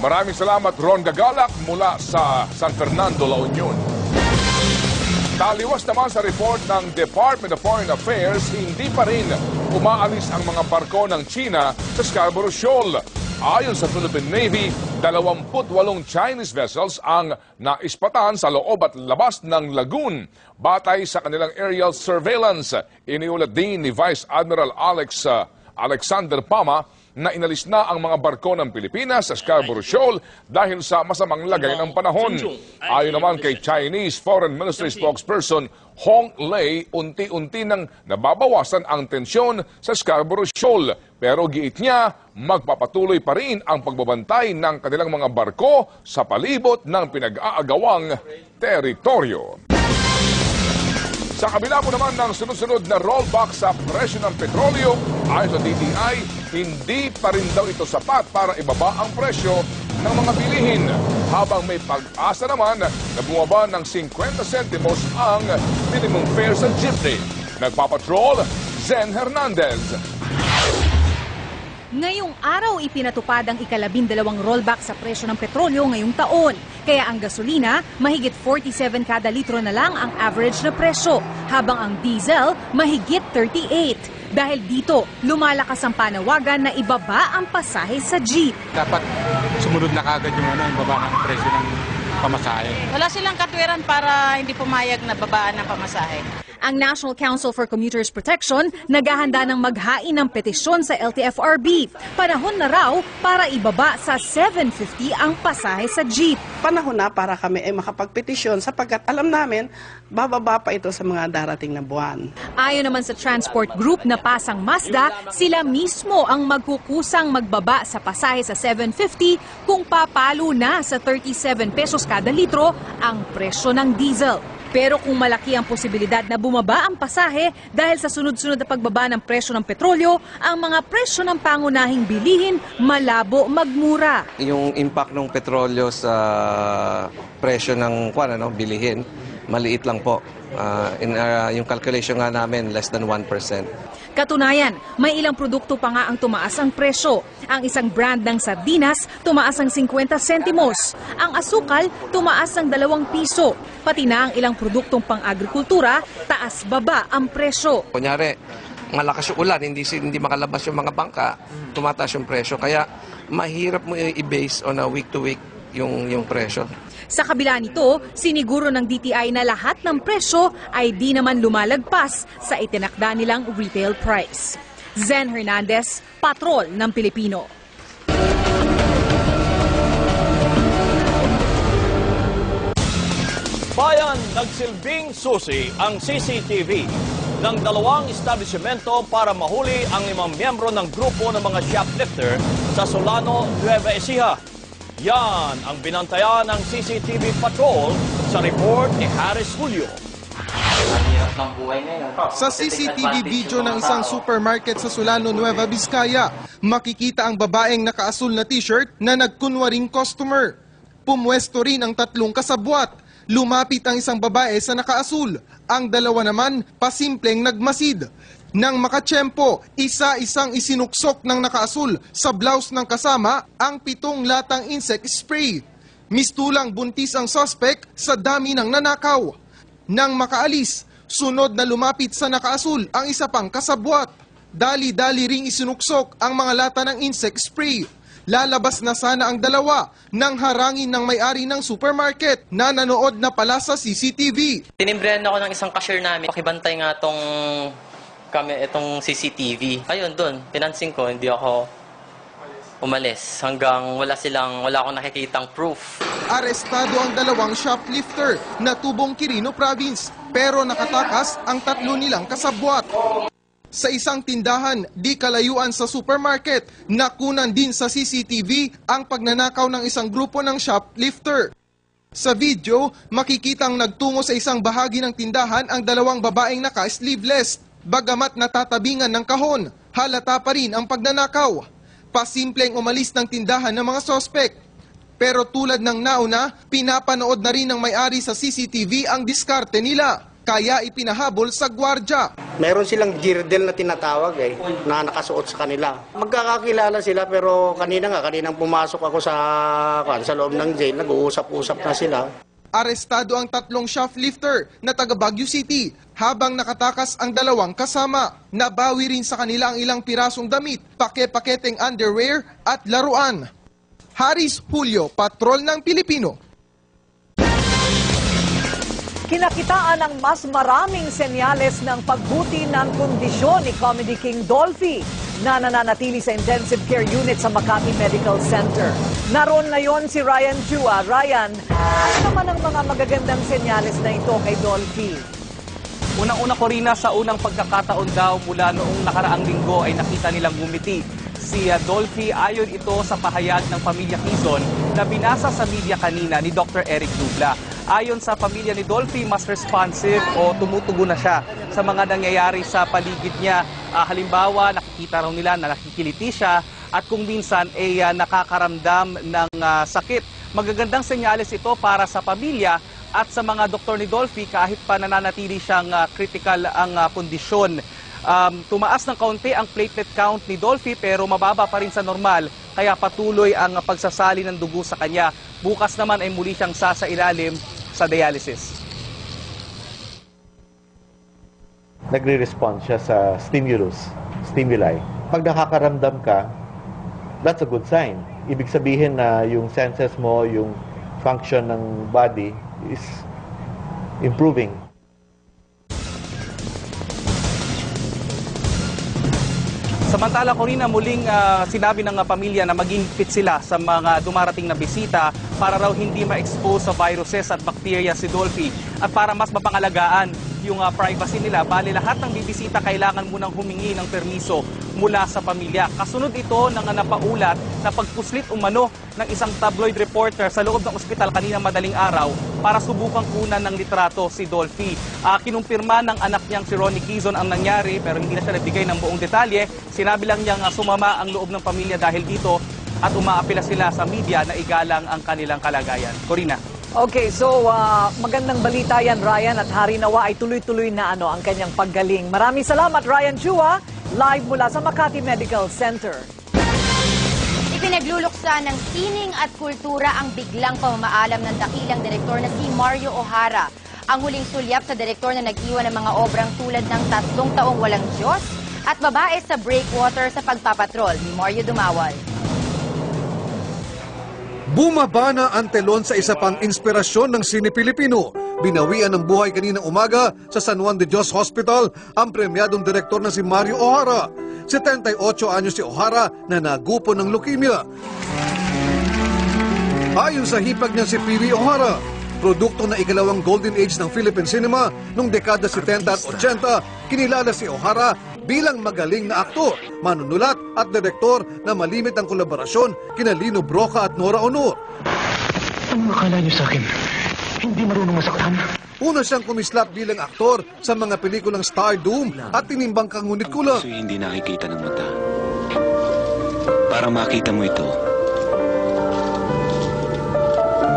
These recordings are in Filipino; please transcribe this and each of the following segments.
Maraming salamat, Ron Gagalak mula sa San Fernando, La Union. Taliwas naman sa report ng Department of Foreign Affairs, hindi pa rin umaalis ang mga barko ng China sa Scarborough Shoal. Ayon sa Philippine Navy, 28 Chinese vessels ang naispatan sa loob at labas ng lagoon. Batay sa kanilang aerial surveillance, iniulat din ni Vice Admiral Alexander Pama na inalis na ang mga barko ng Pilipinas sa Scarborough Shoal dahil sa masamang lagay ng panahon. Ayon naman kay Chinese Foreign Ministry spokesperson Hong Lei, unti-unti nang nababawasan ang tensyon sa Scarborough Shoal. Pero giit niya, magpapatuloy pa rin ang pagbabantay ng kanilang mga barko sa palibot ng pinag-aagawang teritoryo. Sa kabila po naman ng sunod-sunod na rollback sa presyo ng petrolyo, ayon sa DTI, hindi pa rin daw ito sapat para ibaba ang presyo ng mga bilihin. Habang may pag-asa naman na bumaba ng 50 centimos ang minimum fare sa jeepney. Nagpapatrol, Zen Hernandez. Ngayong araw ipinatupad ang ika-12 rollback sa presyo ng petrolyo ngayong taon. Kaya ang gasolina, mahigit 47 kada litro na lang ang average na presyo, habang ang diesel, mahigit 38. Dahil dito, lumalakas ang panawagan na ibaba ang pasahe sa jeep. Dapat sumunod na kagad yung baba ng presyo ng pamasahe. Wala silang katwiran para hindi pumayag na babaan ng pamasahe. Ang National Council for Commuters Protection naghahanda ng maghain ng petisyon sa LTFRB. Panahon na raw para ibaba sa 750 ang pasahe sa jeep. Panahon na para kami ay makapagpetisyon sapagkat alam namin bababa pa ito sa mga darating na buwan. Ayon naman sa transport group na Pasang Mazda, sila mismo ang magkukusang magbaba sa pasahe sa 750 kung papalo na sa 37 pesos kada litro ang presyo ng diesel. Pero kung malaki ang posibilidad na bumaba ang pasahe dahil sa sunod-sunod na pagbaba ng presyo ng petrolyo, ang mga presyo ng pangunahing bilihin malabo magmura. Yung impact ng petrolyo sa presyo ng bilihin, maliit lang po. Yung calculation nga namin, less than 1%. Katunayan, may ilang produkto pa nga ang tumaas ang presyo. Ang isang brand ng sardinas, tumaas ang 50 sentimos. Ang asukal, tumaas ang 2 piso. Pati na ang ilang produktong pang-agrikultura, taas-baba ang presyo. Kunyari, malakas yung ulan, hindi makalabas yung mga bangka, tumataas yung presyo. Kaya mahirap mo i-base on a week-to-week yung presyo. Sa kabila nito, siniguro ng DTI na lahat ng presyo ay di naman lumalagpas sa itinakda nilang retail price. Zen Hernandez, Patrol ng Pilipino. Bayan, nagsilbing susi ang CCTV ng 2 establishmento para mahuli ang 5 miyembro ng grupo ng mga shoplifter sa Solano, Nueva Ecija. Yan ang binantayan ng CCTV Patrol sa report ni Harris Julio. Sa CCTV video ng isang supermarket sa Solano, Nueva Vizcaya, makikita ang babaeng nakaasul na t-shirt na nagkunwaring customer. Pumwesto rin ang 3 kasabwat. Lumapit ang isang babae sa nakaasul. Ang 2 naman, pasimpleng nagmasid. Nang makatsyempo, isa-isang isinuksok ng nakaasul sa blouse ng kasama ang 7 latang insect spray. Mistulang buntis ang suspect sa dami ng nanakaw. Nang makaalis, sunod na lumapit sa nakaasul ang isa pang kasabwat. Dali-dali ring isinuksok ang mga lata ng insect spray. Lalabas na sana ang 2 nang harangin ng may-ari ng supermarket na nanood na pala sa CCTV. Tinimbrehan ako ng isang cashier namin. Pakibantay nga itong CCTV. Ayun, doon, pinansin ko, hindi ako umalis hanggang wala akong nakikitang proof. Arestado ang 2 shoplifter na tubong Quirino Province, pero nakatakas ang 3 nilang kasabwat. Sa isang tindahan, di kalayuan sa supermarket, nakunan din sa CCTV ang pagnanakaw ng isang grupo ng shoplifter. Sa video, makikitang nagtungo sa isang bahagi ng tindahan ang 2 babaeng naka-sleeveless. Bagamat natatabingan ng kahon, halata pa rin ang pagnanakaw. Pasimpleng umalis ng tindahan ng mga sospek. Pero tulad ng nauna, pinapanood na rin ng may-ari sa CCTV ang diskarte nila. Kaya ipinahabol sa gwardya. Meron silang girdle na tinatawag na nakasuot sa kanila. Magkakakilala sila pero kaninang pumasok ako sa loob ng jail, nag-uusap-usap na sila. Arestado ang 3 shoplifter na taga Baguio City habang nakatakas ang 2 kasama. Nabawi rin sa kanila ang ilang pirasong damit, pake-paketeng underwear at laruan. Haris Julio, Patrol ng Pilipino. Kinakitaan ng mas maraming senyales ng pagbuti ng kondisyon ni Comedy King Dolphy na nananatili sa intensive care unit sa Makati Medical Center. Naroon ngayon si Ryan Chua. Ryan, ano naman ang mga magagandang senyales na ito kay Dolphy? Unang-una, Corina, sa unang pagkakataon daw mula noong nakaraang linggo ay nakita nilang gumiti si Dolphy. Ayon ito sa pahayag ng pamilya Quezon na binasa sa media kanina ni Dr. Eric Dubla. Ayon sa pamilya ni Dolphy, mas responsive o tumutugon na siya sa mga nangyayari sa paligid niya. Halimbawa, nakikita raw nila na nakikiliti siya at kung minsan ay nakakaramdam ng sakit. Magagandang senyales ito para sa pamilya at sa mga doktor ni Dolphy kahit pa nananatili siyang critical ang kondisyon. Tumaas ng kaunti ang platelet count ni Dolphy pero mababa pa rin sa normal kaya patuloy ang pagsasali ng dugo sa kanya. Bukas naman ay muli siyang sasailalim sa dialysis. Nagre-respond siya sa stimuli. Pag nakakaramdam ka, that's a good sign. Ibig sabihin na yung senses mo, yung function ng body is improving. Samantala, Corina, muling sinabi ng pamilya na maging fit sila sa mga dumarating na bisita para raw hindi ma-expose sa viruses at bacteria si Dolphy. At para mas mapangalagaan yung privacy nila, bali lahat ng bibisita kailangan munang humingi ng permiso mula sa pamilya. Kasunod ito ng napaulat na pagpuslit umano ng isang tabloid reporter sa loob ng ospital kanina madaling araw para subukang kunan ng litrato si Dolphy. Kinumpirma ng anak niyang si Ronnie Quezon ang nangyari pero hindi na siya nagbigay ng buong detalye. Sinabi lang niyang sumama ang loob ng pamilya dahil dito at umaapila sila sa media na igalang ang kanilang kalagayan. Corina. Okay, so magandang balita yan, Ryan, at hari nawa ay tuloy-tuloy na ang kanyang paggaling. Maraming salamat, Ryan Chua, live mula sa Makati Medical Center. Ipinagluluksa ng sining at kultura ang biglang pamamaalam ng dakilang direktor na si Mario O'Hara. Ang huling sulyap sa direktor na nag-iwan ng mga obrang tulad ng 3 taong walang Diyos at babae sa breakwater sa pagpapatrol ni Mario Dumawal. Bumaba na ang telon sa isa pang inspirasyon ng sine Pilipino. Binawian ng buhay kaninang umaga sa San Juan de Dios Hospital ang premyadong direktor na si Mario O'Hara. 78 anyos si O'Hara na nagupo ng leukemia. Ayon sa hipag niya si P.V. O'Hara, produkto na ikalawang golden age ng Philippine cinema noong dekada 70 at 80, kinilala si O'Hara bilang magaling na aktor, manunulat at direktor na malimit ang kolaborasyon kina Lino Broca at Nora Honor. Ano akala niyo sa akin? Hindi marunong masaktan? Una siyang kumislap bilang aktor sa mga pelikulang Stardom at Tinimbang Kang Ngunit Kulang. So hindi nakikita ng mata. Para makita mo ito,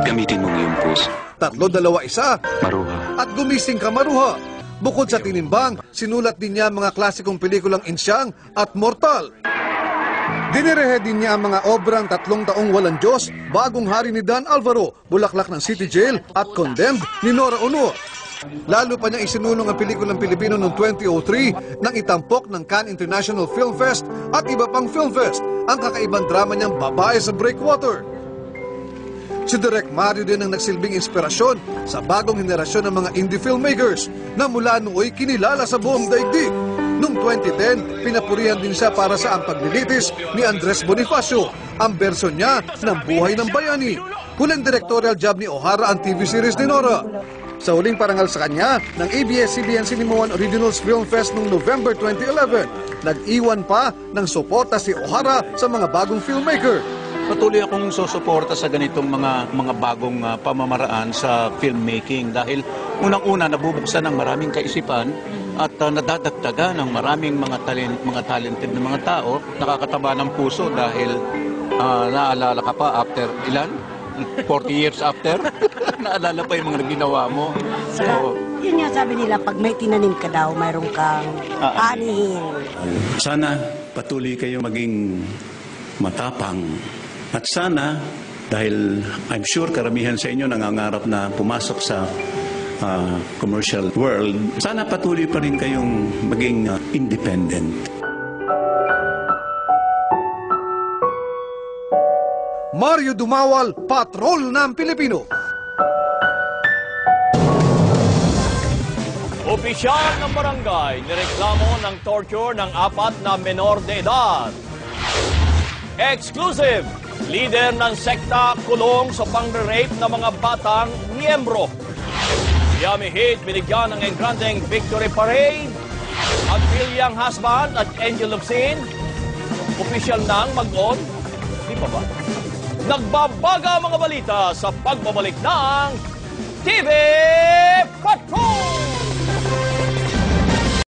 gamitin mo ngayong puso. 3-2-1 Maruha. At gumising ka maruha. Bukod sa Tinimbang, sinulat din niya mga klasikong pelikulang Insyang at Mortal. Dinirehe din niya ang mga obrang 3 taong walang Diyos, Bagong Hari ni Dan Alvaro, Bulaklak ng City Jail at Condemned ni Nora Honor. Lalo pa niyang isinulong ang pelikulang Pilipino noong 2003 nang itampok ng Cannes International Film Fest at iba pang film fest ang kakaibang drama niyang Babae sa Breakwater. Si Direk Mario din ang nagsilbing inspirasyon sa bagong henerasyon ng mga indie filmmakers na mula nooy kinilala sa buong daigdig. Noong 2010, pinapurihan din siya para sa Ang Paglilitis ni Andres Bonifacio, ang bersyon niya ng Buhay ng Bayani. Huling directorial job ni O'Hara ang TV series ni Nora. Sa huling parangal sa kanya ng ABS-CBN Cinema One Originals Film Fest noong November 2011, nag-iwan pa ng suporta si O'Hara sa mga bagong filmmaker. Patuloy akong susuporta sa ganitong mga bagong pamamaraan sa filmmaking dahil unang-una nabubuksan ng maraming kaisipan at nadadagdagan ng maraming mga talented na mga tao. Nakakataba ng puso dahil naalala ka pa after ilan? 40 years after? Naalala pa yung mga ginawa mo. So, Yun nga sabi nila, pag may tinanim ka daw, mayroong kang anihin. Sana patuloy kayo maging matapang. At sana, dahil I'm sure karamihan sa inyo nangangarap na pumasok sa commercial world, sana patuloy pa rin kayong maging independent. Mario Dumawal, Patrol ng Pilipino. Opisyal ng barangay nireklamo ng torture ng 4 na menor de edad. Exclusive! Leader ng sekta kulong sa pang-rape ng mga batang miyembro. Yummy Hit binigyan ng engrandeng victory parade. At Bilyang husband at Angel Lupsin. Opisyal ng mag-on. Di pa ba? Nagbabaga mga balita sa pagbabalik ng TV Patrol!